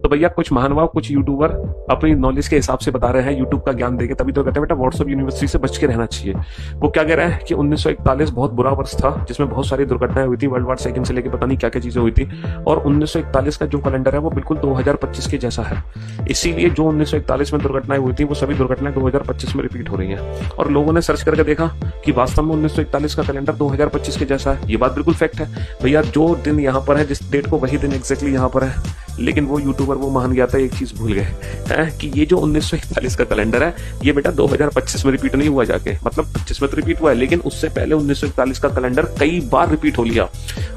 तो भैया कुछ महानुभाव, कुछ यूट्यूबर अपनी नॉलेज के हिसाब से बता रहे हैं, यूट्यूब का ज्ञान देके, तभी तो कहते हैं बेटा व्हाट्सएप यूनिवर्सिटी से बच के रहना चाहिए। वो क्या कह रहे हैं कि 1941 बहुत बुरा वर्ष था जिसमें बहुत सारी दुर्घटनाएं हुई थी, वर्ल्ड वार सेकंड से लेकर पता नहीं क्या क्या चीजें हुई थी, और 1941 का जो कैलेंडर है वो बिल्कुल 2025 के जैसा है। इसीलिए जो 1941 में दुर्घटनाएं हुई थी वो सभी दुर्घटनाएं 2025 में रिपीट हो रही हैं। और लोगों ने सर्च करके देखा कि वास्तव में 1941 का कैलेंडर 2025 के जैसा है। ये बात बिल्कुल फैक्ट है भैया, जो दिन यहाँ पर है, जिस डेट को, वही दिन एग्जैक्टली यहाँ पर है। लेकिन वो यूट्यूबर, वो महान ज्ञाता एक चीज भूल गए हैं कि ये जो 1941 का कैलेंडर है ये बेटा 2025 में रिपीट नहीं हुआ जाके, मतलब 25 में तो रिपीट हुआ है, लेकिन उससे पहले 1941 का कैलेंडर कई बार रिपीट हो लिया।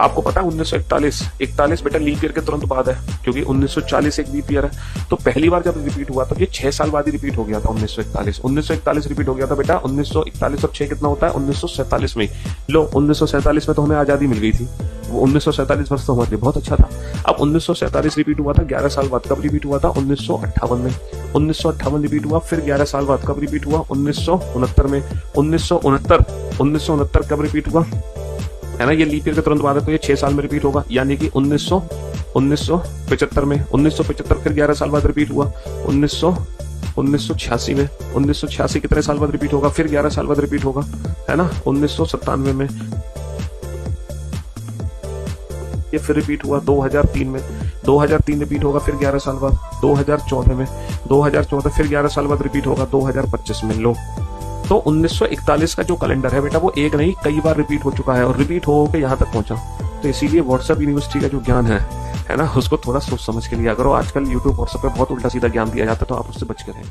आपको पता है 1941 बेटा लीप ईयर के तुरंत बाद है, क्योंकि 1940 एक लीप ईयर है। तो पहली बार जब रिपीट हुआ तो ये 6 साल बाद ही रिपीट हो गया था। 1941 रिपीट हो गया था बेटा। 1941 और 6 कितना होता है? 1947 में। लो 1947 में तो हमें आजादी मिल गई थी, वो 1947 वर्ष तो हमारे लिए बहुत अच्छा था। अब 1947 रिपीट हुआ था 11 साल बाद। कब रिपीट हुआ था? 1958 में। 1958 रिपीट हुआ, फिर 11 साल बाद कब रिपीट हुआ? 1969 में। 1969 कब रिपीट हुआ है ना, ये लीप ईयर के तुरंत बाद है, तो ये 6 साल में रिपीट होगा, यानी कि 1975 में। 1975 फिर 11 साल बाद रिपीट हुआ 1986 में। 1986 कितने साल बाद रिपीट होगा? फिर 11 साल बाद रिपीट होगा, है ना। 1997 में ये फिर रिपीट हुआ 2003 में। 2003 रिपीट होगा फिर 11 साल बाद 2014 में। 2014 फिर 11 साल बाद रिपीट होगा 2025 में। लो तो 1941 का जो कैलेंडर है बेटा वो एक नहीं कई बार रिपीट हो चुका है, और रिपीट हो के यहाँ तक पहुंचा। तो इसीलिए व्हाट्सएप यूनिवर्सिटी का जो ज्ञान है ना, उसको थोड़ा सोच समझ के लिया करो। आजकल यूट्यूब व्हाट्सएप पे बहुत उल्टा सीधा ज्ञान दिया जाता है, तो आप उससे बच के रहें।